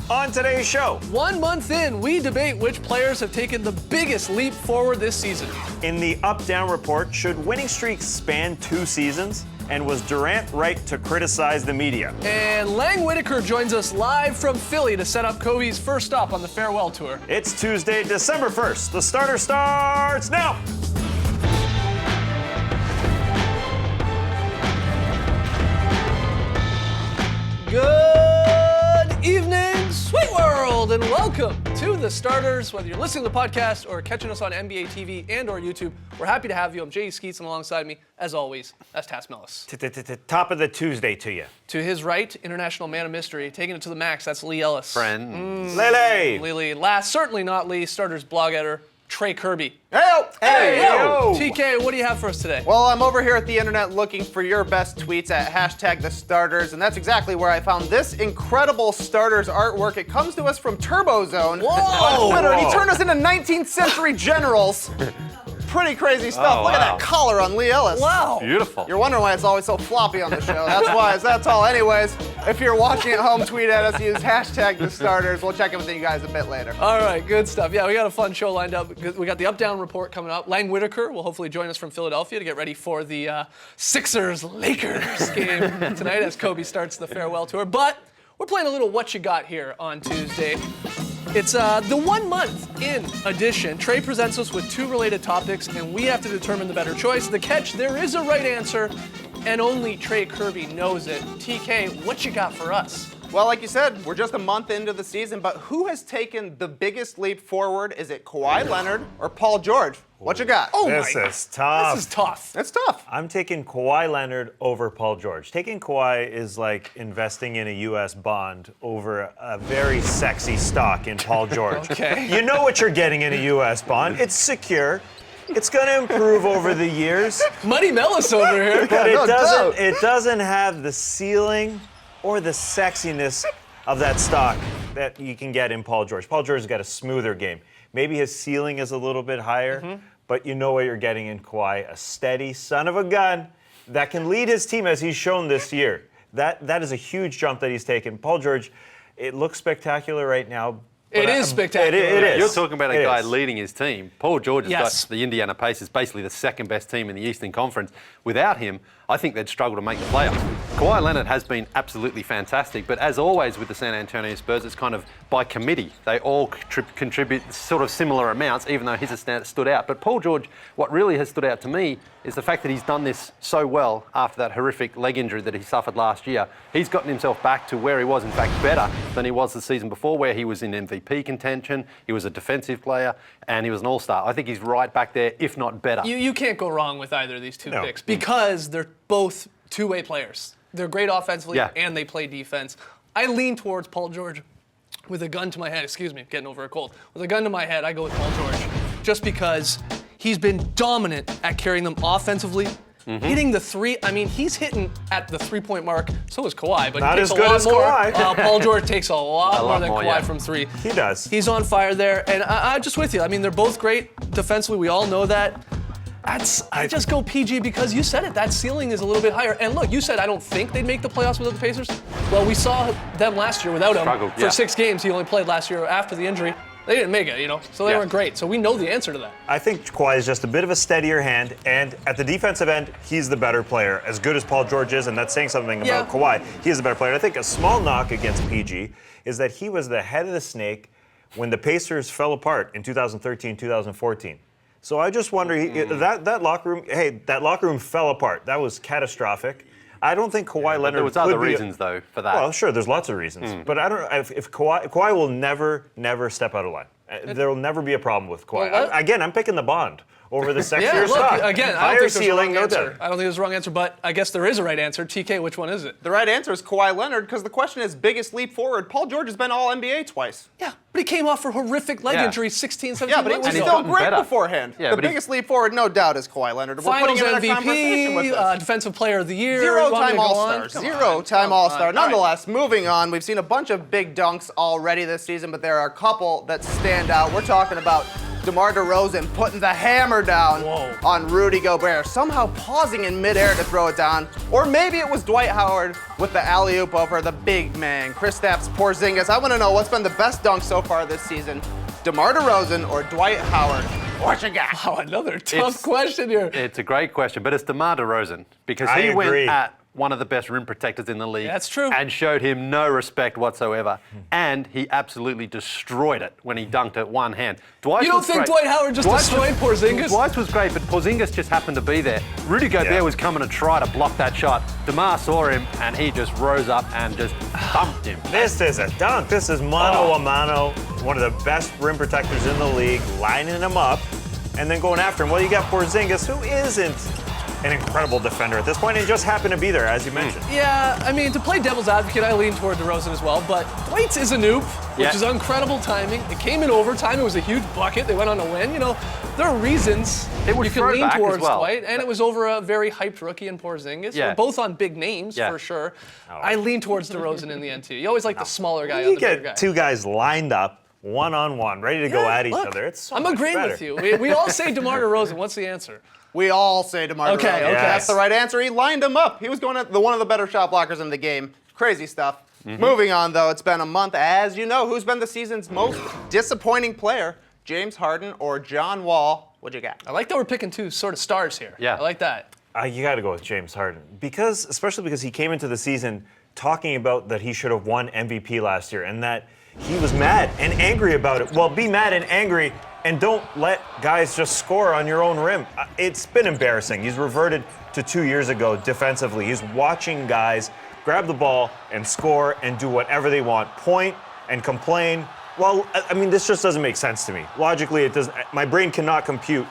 On today's show, 1 month in, we debate which players have taken the biggest leap forward this season. in the up-down report, should winning streaks span 2 seasons? And was Durant right to criticize the media? And Lang Whitaker joins us live from Philly to set up Kobe's first stop on the farewell tour. It's Tuesday, December 1st. The starter starts now! Good evening, Sweet World, and welcome to The Starters. Whether you're listening to the podcast or catching us on NBA TV and or YouTube, we're happy to have you. I'm Jay Skeets, and alongside me, as always, that's Tas Mellis. Top of the Tuesday to you. To his right, international man of mystery, taking it to the max, that's Lee Ellis. Friend. Lele! Lee. Last, certainly not least, Starters blog editor, Trey Kirby. Hey, yo. TK, what do you have for us today? Well, I'm over here at the internet looking for your best tweets at #TheStarters, and that's exactly where I found this incredible Starters artwork. It comes to us from TurboZone on Twitter, and he turned us into 19th century generals. Pretty crazy stuff. Look at that collar on Lee Ellis. Wow. Beautiful. You're wondering why it's always so floppy on the show. That's why. That's all. Anyways, if you're watching at home, tweet at us. Use #TheStarters. We'll check in with you guys a bit later. All right, good stuff. Yeah, we got a fun show lined up. We got the up-down report coming up. Lang Whitaker will hopefully join us from Philadelphia to get ready for the Sixers-Lakers game tonight as Kobe starts the farewell tour. But we're playing a little What You Got here on Tuesday. It's the 1 month in edition. Trey presents us with 2 related topics, and we have to determine the better choice. The catch, there is a right answer, and only Trey Kirby knows it. TK, what you got for us? Well, like you said, we're just a month into the season, but who has taken the biggest leap forward? Is it Kawhi Leonard or Paul George? What you got? Oh This my is tough. This is tough. It's tough. I'm taking Kawhi Leonard over Paul George. Taking Kawhi is like investing in a U.S. bond over a very sexy stock in Paul George. Okay. You know what you're getting in a U.S. bond. It's secure. It's going to improve over the years, Muddy Mellis over here. but no doubt. it doesn't have the ceiling or the sexiness of that stock that you can get in Paul George. Paul George has got a smoother game. Maybe his ceiling is a little bit higher, but you know what you're getting in Kawhi, a steady son of a gun that can lead his team as he's shown this year. That is a huge jump that he's taken. Paul George, it looks spectacular right now. It is spectacular. It is. You're talking about a It guy is. leading his team. Paul George has Yes. got the Indiana Pacers, basically the second best team in the Eastern Conference. Without him, I think they'd struggle to make the playoffs. Kawhi Leonard has been absolutely fantastic, but as always with the San Antonio Spurs, it's kind of by committee. They all contribute sort of similar amounts, even though his has stood out. But Paul George, what really has stood out to me is the fact that he's done this so well after that horrific leg injury that he suffered last year. He's gotten himself back to where he was, in fact, better than he was the season before, where he was in MVP contention, he was a defensive player, and he was an all-star. I think he's right back there, if not better. You can't go wrong with either of these 2 No. picks because they're both two-way players. They're great offensively Yeah. and they play defense. I lean towards Paul George with a gun to my head. Excuse me, getting over a cold. With a gun to my head, I go with Paul George just because he's been dominant at carrying them offensively. Hitting the 3, I mean, he's hitting at the 3-point mark. So is Kawhi, but Not he takes as a good lot as more. Kawhi. Paul George takes a lot more lot than more, Kawhi yeah. from 3. He does. He's on fire there, and I'm just with you. I mean, they're both great defensively. We all know that. I just go PG because you said it. That ceiling is a little bit higher. And look, you said I don't think they'd make the playoffs without the Pacers. Well, we saw them last year without him. Struggled, For yeah. 6 games, he only played last year after the injury. They didn't make it, so they Yeah. weren't great. So we know the answer to that. I think Kawhi is just a bit of a steadier hand, and at the defensive end, he's the better player. As good as Paul George is, and that's saying something Yeah. about Kawhi, he is the better player. And I think a small knock against PG is that he was the head of the snake when the Pacers fell apart in 2013, 2014. So I just wonder, that locker room, that locker room fell apart. That was catastrophic. I don't think Kawhi Leonard There was could other be reasons, though, for that. Well, sure, there's lots of reasons. But I don't know if Kawhi will never step out of line. There will never be a problem with Kawhi. Well, Again, I'm picking the bond over the sexier Yeah, look, stock. again, I Higher don't think there's a ceiling, wrong no answer. doubt. I don't think there's a wrong answer, but I guess there is a right answer. TK, which one is it? The right answer is Kawhi Leonard because the question is biggest leap forward. Paul George has been all NBA twice. Yeah, but he came off a horrific leg Yeah. injury 16, 17 Yeah, but he months was he's ago. still gotten great better. beforehand. Yeah, the but he's- biggest leap forward, no doubt, is Kawhi Leonard. We're Finals putting him in a conversation with MVP, this. Defensive Player of the Year. Zero-time You want me to go All-Star. on? Come on, Zero-time come All-Star. on. Nonetheless, moving on, we've seen a bunch of big dunks already this season, but there are a couple that stand out. We're talking about DeMar DeRozan putting the hammer down Whoa. on Rudy Gobert, somehow pausing in midair to throw it down. Or maybe it was Dwight Howard with the alley-oop over the big man, Kristaps Porzingis. I want to know what's been the best dunk so far this season, DeMar DeRozan or Dwight Howard? What you got? Oh, another tough It's- question here. It's a great question, but it's DeMar DeRozan because I he went agree. at one of the best rim protectors in the league. That's true. And showed him no respect whatsoever. And he absolutely destroyed it when he dunked it one hand. Dwight You don't was think great. Dwight Howard just destroyed Porzingis? Dwight was great, but Porzingis just happened to be there. Rudy Gobert Yeah. was coming to try to block that shot. DeMar saw him, and he just rose up and just thumped him. This is a dunk. This is mano a mano. One of the best rim protectors in the league, lining him up and then going after him. Well, you got Porzingis, who isn't an incredible defender at this point and just happened to be there, as you mentioned. Yeah, I mean, to play devil's advocate, I lean toward DeRozan as well, but Dwight's is a noob, which Yeah. is incredible timing. It came in overtime. It was a huge bucket. They went on to win. You know, there are reasons It was you can lean throwback as towards well. Dwight, and it was over a very hyped rookie in Porzingis. Yeah. They're both on big names, Yeah. for sure. I lean towards DeRozan in the end, too. You always like the smaller guy on You the bigger get guy. two guys lined up, one-on-one, ready to go Yeah, at each look, other. It's so I'm much agreeing better. with you. We all say DeMar DeRozan. What's the answer? We all say DeMar Okay, DeRozan. okay. That's the right answer. He lined him up. He was going at one of the better shot blockers in the game. Crazy stuff. Moving on, though, it's been a month. As you know, who's been the season's most disappointing player? James Harden or John Wall? What you got? I like that we're picking two sort of stars here. Yeah. I like that. You got to go with James Harden especially because he came into the season talking about that he should have won MVP last year and that he was mad and angry about it. Well, be mad and angry and don't let guys just score on your own rim. It's been embarrassing. He's reverted to 2 years ago defensively. He's watching guys grab the ball and score and do whatever they want, point and complain. Well, I mean, this just doesn't make sense to me. Logically, it doesn't. My brain cannot compute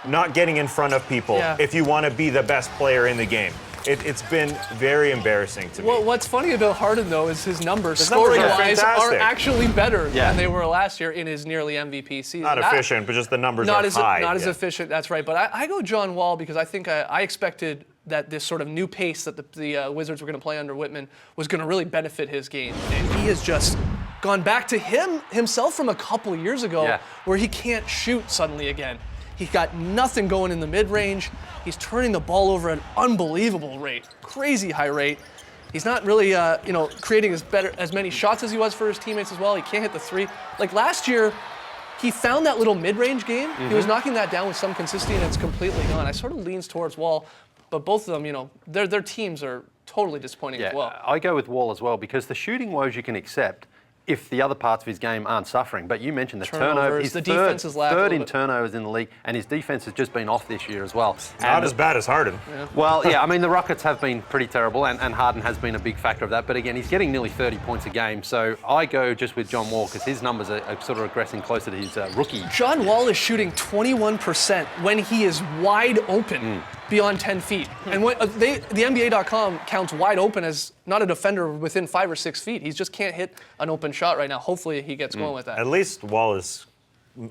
not getting in front of people Yeah. if you want to be the best player in the game. It's been very embarrassing to me. Well, what's funny about Harden, though, is his numbers, His numbers are scoring-wise, are fantastic. actually better Yeah. than they were last year in his nearly MVP season. Not That- efficient, but just the numbers Not are as high. not as yeah. efficient. That's right. But I go John Wall because I think I expected that this sort of new pace that the Wizards were going to play under Whitman was going to really benefit his game, and he has just gone back to himself from a couple years ago, Yeah. where he can't shoot suddenly again. He's got nothing going in the mid-range. He's turning the ball over at an unbelievable rate, crazy high rate. He's not really, creating as many shots as he was for his teammates as well. He can't hit the three. Like last year, he found that little mid-range game. He was knocking that down with some consistency, and it's completely gone. I sort of leans towards Wall, but both of them, their teams are totally disappointing as well. I go with Wall as well because the shooting woes you can accept if the other parts of his game aren't suffering. But you mentioned the turnover. Turnovers, He's the defense has lacked a third little in bit. turnovers in the league, and his defense has just been off this year as well. Not as bad as Harden. Well, yeah, I mean, the Rockets have been pretty terrible, and Harden has been a big factor of that. But again, he's getting nearly 30 points a game. So I go just with John Wall because his numbers are sort of regressing closer to his rookie. John Wall is shooting 21% when he is wide open beyond 10 feet. And when, the NBA.com counts wide open as not a defender within 5 or 6 feet. He just can't hit an open shot right now. Hopefully he gets going with that. At least Wall is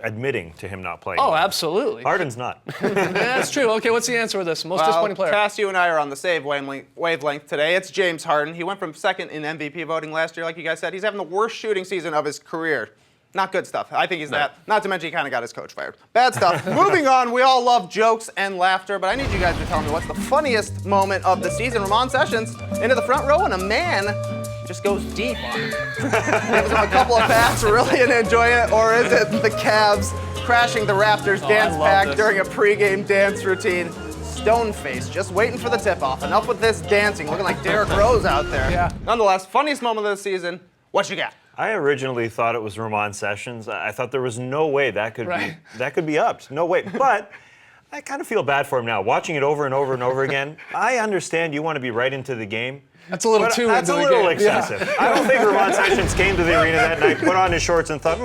admitting to him not playing. Oh, well. absolutely. Harden's not. Yeah, that's true. Okay, what's the answer to this? Most disappointing player. Cass, you and I are on the same wavelength today. It's James Harden. He went from second in MVP voting last year, like you guys said. He's having the worst shooting season of his career. Not good stuff. I think he's that. Not to mention he kind of got his coach fired. Bad stuff. Moving on, we all love jokes and laughter, but I need you guys to tell me what's the funniest moment of the season. Ramon Sessions into the front row, and a man just goes deep on him. Gives him a couple of pats, really, and enjoy it, or is it the Cavs crashing the Raptors dance love pack this. during a pregame dance routine? Stone face, just waiting for the tip-off. Enough with this dancing, looking like Derrick Rose out there. Yeah. Nonetheless, funniest moment of the season. What you got? I originally thought it was Ramon Sessions. I thought there was no way that could Right. be upped. No way. But I kind of feel bad for him now. Watching it over and over and over again, I understand you want to be right into the game. That's a little But too that's into a the little game. excessive. Yeah. I don't think Ramon Sessions came to the arena that night, put on his shorts, and thought,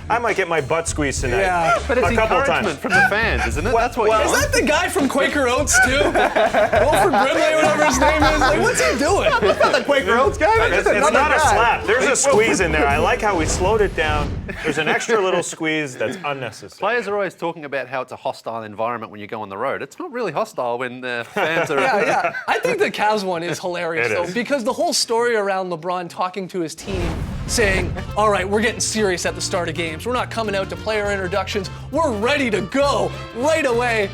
I might get my butt squeezed tonight. Yeah. But it's a couple of encouragement times. from the fans, isn't it? That's what well, you Is want. that the guy from Quaker Oats, too? Wilford Brimley, whatever his name is? Like, what's he doing? Not the Quaker Oats guy. It's not a slap. There's a squeeze in there. I like how we slowed it down. There's an extra little squeeze that's unnecessary. Players are always talking about how it's a hostile environment when you go on the road. It's not really hostile when the fans are. Yeah. I think the Cavs one is hilarious, It though. is. because the whole story around LeBron talking to his team, saying, all right, we're getting serious at the start of games. We're not coming out to player introductions. We're ready to go right away.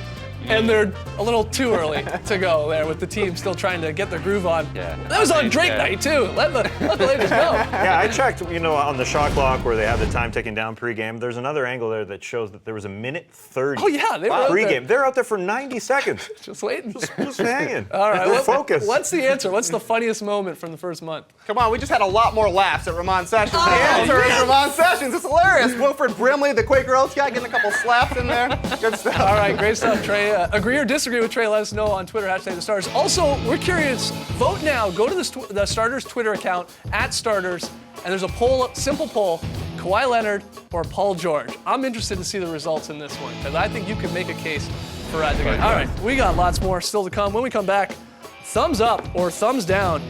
And they're a little too early to go there with the team still trying to get their groove on. Yeah. That was on Drake night too. Let the ladies go. Yeah, I checked, on the shot clock where they have the time ticking down pregame. There's another angle there that shows that there was a minute 30. Oh yeah, they were out there. Pregame. They're out there for 90 seconds. Just waiting. Just hanging. All right, We're focused. What's the answer? What's the funniest moment from the first month? Come on, we just had a lot more laughs at Ramon Sessions. The answer is Ramon Sessions. It's hilarious. Wilford Brimley, the Quaker Oats guy, getting a couple slaps in there. Good stuff. All right, great stuff, Trey. Agree or disagree with Trey? Let us know on Twitter, #TheStarters. Also, we're curious. Vote now. Go to the Starters Twitter account, @Starters, and there's a poll, simple poll, Kawhi Leonard or Paul George. I'm interested to see the results in this one, because I think you can make a case for either guy. All right, we got lots more still to come. When we come back, thumbs up or thumbs down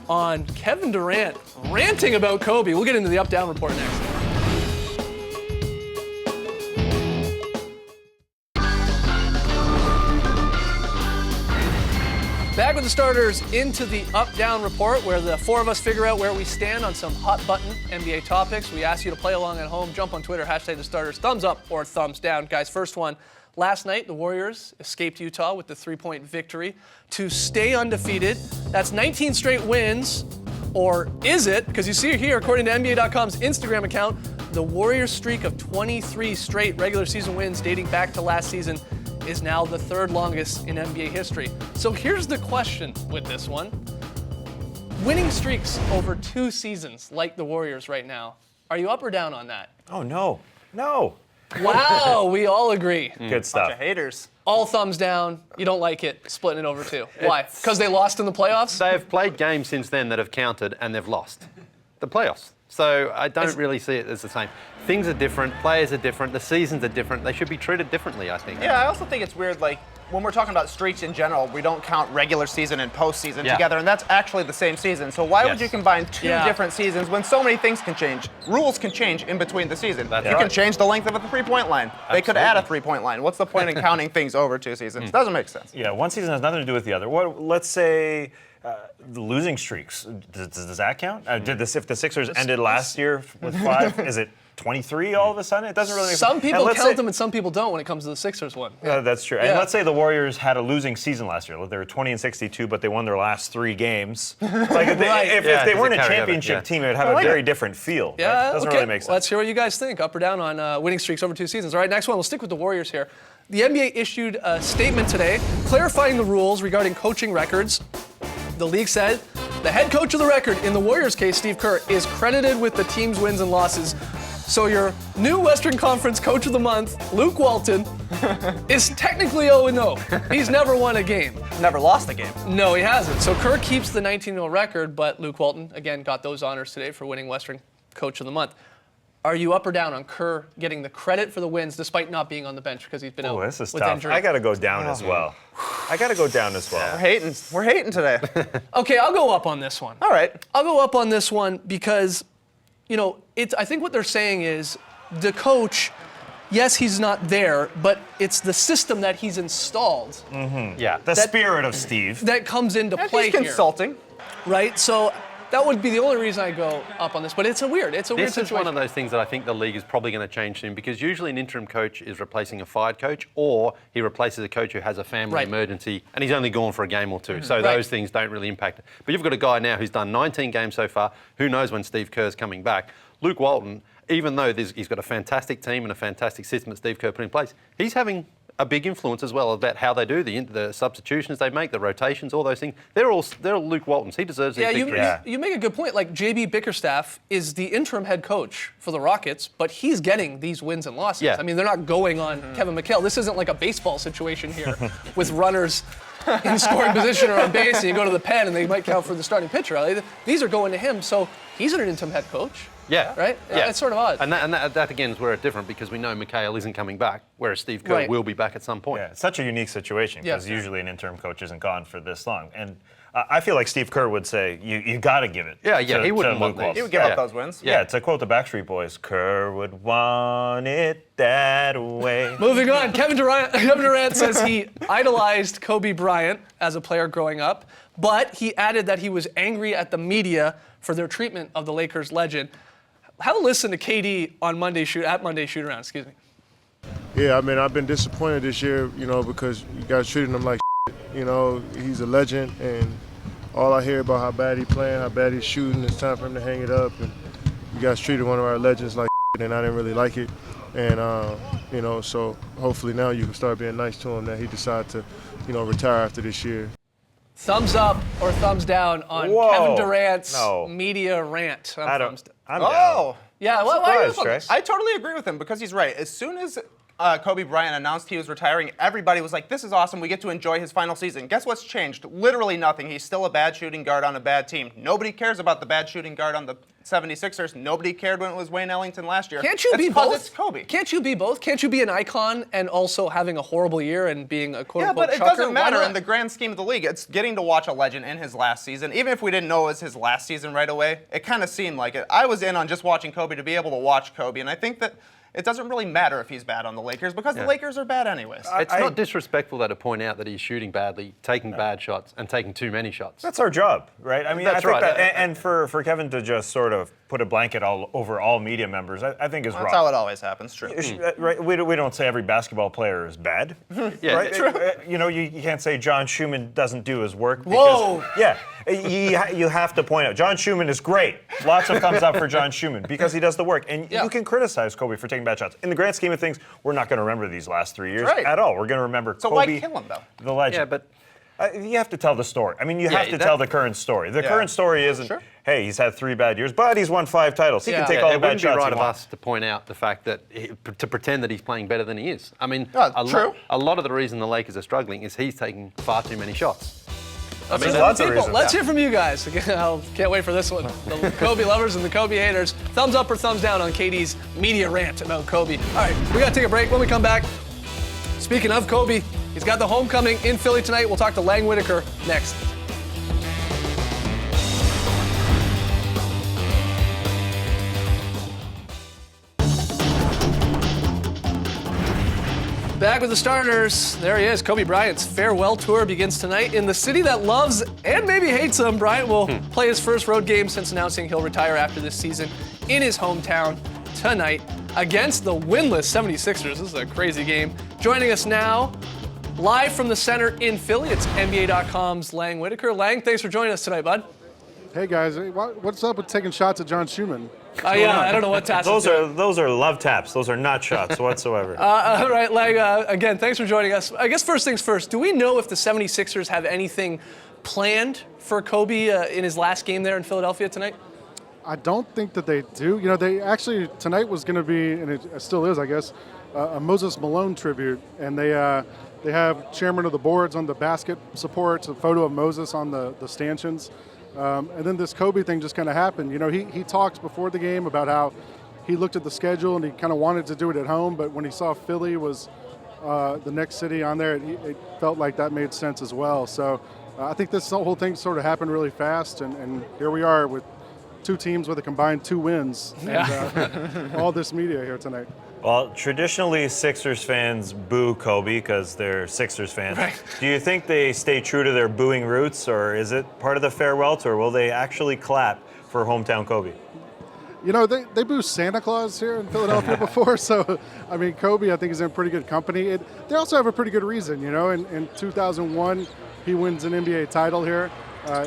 on Kevin Durant ranting about Kobe. We'll get into the up-down report next. Back with the starters into the up-down report, where the four of us figure out where we stand on some hot-button NBA topics. We ask you to play along at home. Jump on Twitter, #TheStarters. Thumbs up or thumbs down. Guys, first one. Last night, the Warriors escaped Utah with the 3-point victory to stay undefeated. That's 19 straight wins, or is it? Because you see here, according to NBA.com's Instagram account, the Warriors' streak of 23 straight regular season wins dating back to last season is now the third longest in NBA history. So here's the question with this one. Winning streaks over 2 seasons, like the Warriors right now, are you up or down on that? Oh, no. No. Wow, we all agree. Good stuff. Bunch of haters. All thumbs down. You don't like it, splitting it over 2. Why? Because they lost in the playoffs? They have played games since then that have counted and they've lost. The playoffs. So I don't really see it as the same. Things are different, players are different, the seasons are different. They should be treated differently, I think. Yeah, I also think it's weird, like, when we're talking about streaks in general, we don't count regular season and postseason together, and that's actually the same season. So why would you combine 2 different seasons when so many things can change? Rules can change in between the season. That's you right. can change the length of a 3-point line. They could add a 3-point line. What's the point in counting things over 2 seasons? Doesn't make sense. Yeah, one season has nothing to do with the other. Let's say the losing streaks. Does that count? If the Sixers ended last year with 5, is it 23 all of a sudden? It doesn't really make sense. Some people count them and some people don't when it comes to the Sixers one. That's true. And let's say the Warriors had a losing season last year. They were 20-62, but they won their last 3 games. Like if they weren't a championship team, it would have a very different feel. Yeah, It doesn't really make sense. Let's hear what you guys think, up or down on winning streaks over 2 seasons. All right, next one. We'll stick with the Warriors here. The NBA issued a statement today clarifying the rules regarding coaching records. The league said the head coach of the record, in the Warriors case, Steve Kerr, is credited with the team's wins and losses. So your new Western Conference Coach of the Month, Luke Walton, is technically 0-0. He's never won a game. Never lost a game. No, he hasn't. So Kerr keeps the 19-0 record, but Luke Walton, again, got those honors today for winning Western Coach of the Month. Are you up or down on Kerr getting the credit for the wins despite not being on the bench because he's been out This is with tough. injury? I got to go down as well. We're hating. We're hating today. Okay, I'll go up on this one. All right. I'll go up on this one because, I think what they're saying is the coach, yes, he's not there, but it's the system that he's installed Yeah. The spirit of Steve. that comes into And play he's here, consulting. right? So that would be the only reason I go up on this, but it's a weird This situation. is one of those things that I think the league is probably going to change soon, because usually an interim coach is replacing a fired coach, or he replaces a coach who has a family Right. emergency and he's only gone for a game or 2. So Right. those things don't really impact it. But you've got a guy now who's done 19 games so far. Who knows when Steve Kerr's coming back? Luke Walton, even though he's got a fantastic team and a fantastic system that Steve Kerr put in place, he's having a big influence as well about how they do the substitutions they make, the rotations, all those things. They're all Luke Waltons. He deserves these victories. You make a good point. Like JB Bickerstaff is the interim head coach for the Rockets, but he's getting these wins and losses. Yeah. I mean, they're not going on Kevin McHale. This isn't like a baseball situation here with runners in scoring position or on base, and you go to the pen and they might count for the starting pitcher. These are going to him, so he's an interim head coach. Yeah. Right? Yeah. It's sort of odd. And that again is where it's different, because we know McHale isn't coming back, whereas Steve Kerr Right. will be back at some point. Yeah, it's such a unique situation because Yeah. usually an interim coach isn't gone for this long. And I feel like Steve Kerr would say, you got to give it. Yeah, to, he wouldn't to want Luke Walton. these. He would give up those wins. Yeah, to quote the Backstreet Boys, Kerr would want it that way. Moving on, Kevin Durant says he idolized Kobe Bryant as a player growing up, but he added that he was angry at the media for their treatment of the Lakers legend. Have a listen to KD on Monday Shoot Around. Excuse me. Yeah, I mean, I've been disappointed this year, because you guys treating him like he's a legend, and all I hear about how bad he's playing, how bad he's shooting, it's time for him to hang it up, and you guys treated one of our legends like and I didn't really like it, and, so hopefully now you can start being nice to him that he decided to, retire after this year. Thumbs up or thumbs down on Whoa, Kevin Durant's no. media rant? I don't. I'm Oh, down. Yeah, why are you Surprised, thumbs? Trey. I totally agree with him because he's right. As soon as Kobe Bryant announced he was retiring, everybody was like, this is awesome. We get to enjoy his final season. Guess what's changed? Literally nothing. He's still a bad shooting guard on a bad team. Nobody cares about the bad shooting guard on the 76ers. Nobody cared when it was Wayne Ellington last year. Can't you It's be 'cause both? It's Kobe. Can't you be both? Can't you be an icon and also having a horrible year and being a quote Yeah, unquote but it chucker? doesn't Why matter not? in the grand scheme of the league. It's getting to watch a legend in his last season. Even if we didn't know it was his last season right away, it kind of seemed like it. I was in on just watching Kobe to be able to watch Kobe, and I think that it doesn't really matter if he's bad on the Lakers because the Lakers are bad anyways. It's not disrespectful though to point out that he's shooting badly, taking bad shots, and taking too many shots. That's our job, right? I mean, That's I think right. that, and for Kevin to just sort of put a blanket all over all media members, I think is That's wrong. how it always happens, true. Right? We don't say every basketball player is bad. Yeah, right? true. You can't say John Schumann doesn't do his work. Whoa. Because, yeah, you have to point out John Schumann is great. Lots of thumbs up for John Schumann because he does the work. And Yeah. you can criticize Kobe for taking bad shots. In the grand scheme of things, we're not going to remember these last 3 years Right. at all. We're going to remember So why Kobe, kill him, though? the legend. Yeah, but You have to tell the story. I mean, you have to that- tell the current story. The current story isn't, Sure. hey, he's had 3 bad years, but he's won 5 titles. He Yeah. can take Yeah, all it the bad wouldn't be shots right he of wants. us to point out the fact that to pretend that he's playing better than he is. I mean, True. a lot of the reason the Lakers are struggling is he's taking far too many shots. I mean, Let's lots of people. reasons. Let's hear from you guys. Again, I can't wait for this one. The Kobe lovers and the Kobe haters. Thumbs up or thumbs down on KD's media rant about Kobe. All right, we got to take a break. When we come back, speaking of Kobe, he's got the homecoming in Philly tonight. We'll talk to Lang Whitaker next. Back with the starters. There he is. Kobe Bryant's farewell tour begins tonight in the city that loves and maybe hates him. Bryant will play his first road game since announcing he'll retire after this season in his hometown tonight against the winless 76ers. This is a crazy game. Joining us now, live from the center in Philly, it's NBA.com's Lang Whitaker. Lang, thanks for joining us tonight, bud. Hey guys, what's up with taking shots at John Schumann? Yeah, I don't know what task Those are love taps. Those are not shots whatsoever. All right, Lang, again, thanks for joining us. I guess first things first, do we know if the 76ers have anything planned for Kobe in his last game there in Philadelphia tonight? I don't think that they do. You know, they actually, tonight was going to be, and it still is, I guess, a Moses Malone tribute. And they have chairman of the boards on the basket supports, a photo of Moses on the stanchions. And then this Kobe thing just kind of happened. You know, he talked before the game about how he looked at the schedule and he kind of wanted to do it at home, but when he saw Philly was the next city on there, it felt like that made sense as well. So I think this whole thing sort of happened really fast, and here we are with 2 teams with a combined 2 wins, and all this media here tonight. Well, traditionally, Sixers fans boo Kobe because they're Sixers fans. Right. Do you think they stay true to their booing roots, or is it part of the farewell tour? Will they actually clap for hometown Kobe? You know, they booed Santa Claus here in Philadelphia before, so, I mean, Kobe, I think, is in pretty good company. They also have a pretty good reason, you know. In 2001, he wins an NBA title here.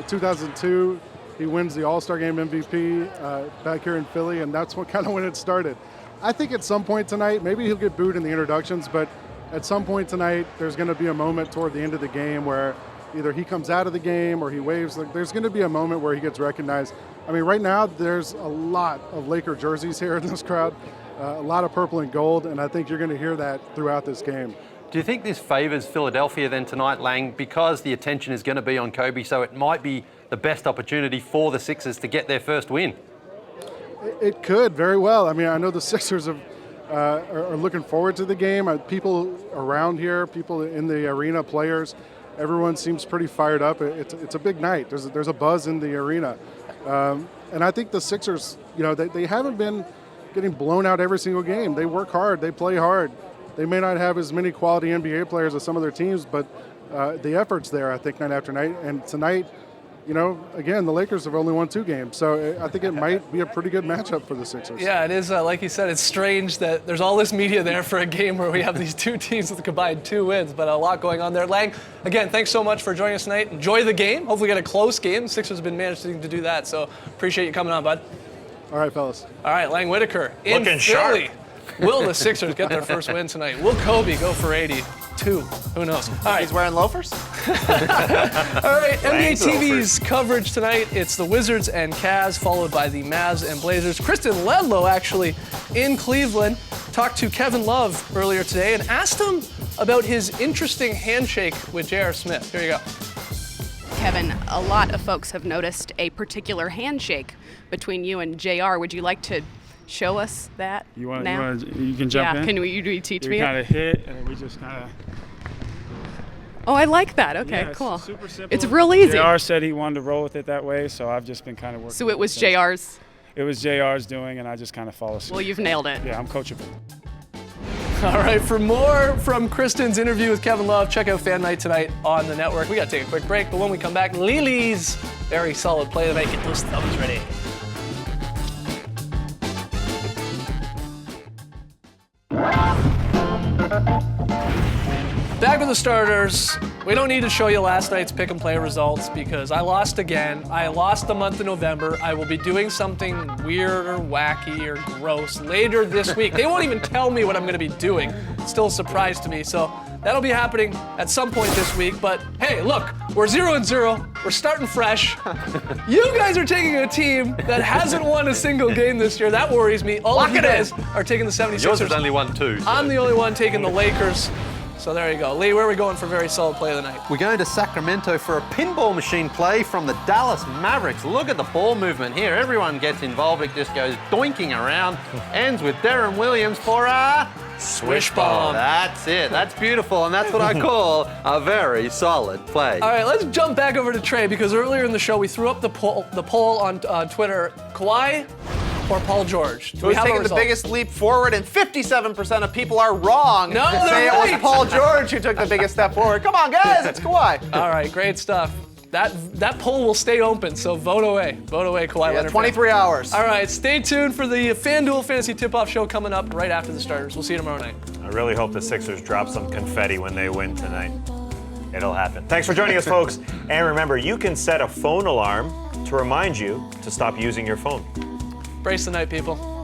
2002, he wins the All-Star Game MVP back here in Philly, and that's kind of when it started. I think at some point tonight, maybe he'll get booed in the introductions, but at some point tonight, there's going to be a moment toward the end of the game where either he comes out of the game or he waves. Like, there's going to be a moment where he gets recognized. I mean, right now, there's a lot of Laker jerseys here in this crowd, a lot of purple and gold, and I think you're going to hear that throughout this game. Do you think this favours Philadelphia then tonight, Lang, because the attention is going to be on Kobe, so it might be the best opportunity for the Sixers to get their first win? It could very well. I mean, I know the Sixers are looking forward to the game. People around here, people in the arena, players, Everyone seems pretty fired up. It's a big night. There's a buzz in the arena. And I think the Sixers, they haven't been getting blown out every single game. They work hard. They play hard. They may not have as many quality NBA players as some of their teams, but the effort's there, I think, night after night. And tonight, again, the Lakers have only won 2 games. So I think it might be a pretty good matchup for the Sixers. Yeah, it is. Like you said, it's strange that there's all this media there for a game where we have these 2 teams with combined 2 wins, but a lot going on there. Lang, again, thanks so much for joining us tonight. Enjoy the game. Hopefully get a close game. The Sixers have been managing to do that, so appreciate you coming on, bud. All right, fellas. All right, Lang Whitaker in Looking Philly. sharp. Will the Sixers get their first win tonight? Will Kobe go for 82? Who knows? All right. He's wearing loafers? All right, NBA Lang's TV's coverage tonight. It's the Wizards and Cavs, followed by the Mavs and Blazers. Kristen Ledlow, actually, in Cleveland, talked to Kevin Love earlier today and asked him about his interesting handshake with J.R. Smith. Here you go. Kevin, a lot of folks have noticed a particular handshake between you and JR. Would you like to show us that You now? you can jump yeah, in? can you teach We me kind it? of hit, and then we just kind of... Oh, I like that. Okay, Yeah, it's cool. super simple. It's real easy. JR said he wanted to roll with it that way, so I've just been kind of working. So it was with it. JR's. It was JR's doing, and I just kind of follow suit. Well, you've nailed it. Yeah, I'm coachable. All right, for more from Kristen's interview with Kevin Love, check out Fan Night tonight on the network. We got to take a quick break, but when we come back, Lily's very solid play tonight. Get those thumbs ready. Back with the starters. We don't need to show you last night's pick and play results because I lost again. I lost the month of November. I will be doing something weird or wacky or gross later this week. They won't even tell me what I'm going to be doing. It's still a surprise to me. So that'll be happening at some point this week. But hey, look, we're 0-0. We're starting fresh. You guys are taking a team that hasn't won a single game this year. That worries me. All of you guys are taking the 76ers. Yours has only won 2. So. I'm the only one taking the Lakers. So there you go. Lee, where are we going for very solid play of the night? We're going to Sacramento for a pinball machine play from the Dallas Mavericks. Look at the ball movement here. Everyone gets involved. It just goes doinking around. Ends with Darren Williams for a Swish bomb. That's it. That's beautiful, and that's what I call a very solid play. All right, let's jump back over to Trey because earlier in the show we threw up the poll on Twitter. Kawhi or Paul George? Do we Who's have a taking the result? biggest leap forward? And 57% of people are wrong. No, to say they're it right. was Paul George who took the biggest step forward. Come on, guys, it's Kawhi. All right, great stuff. That poll will stay open, so vote away. Vote away, Kawhi Yeah, Leonard. 23 hours. All right, stay tuned for the FanDuel Fantasy Tip-Off Show coming up right after the starters. We'll see you tomorrow night. I really hope the Sixers drop some confetti when they win tonight. It'll happen. Thanks for joining us, folks. And remember, you can set a phone alarm to remind you to stop using your phone. Brace the night, people.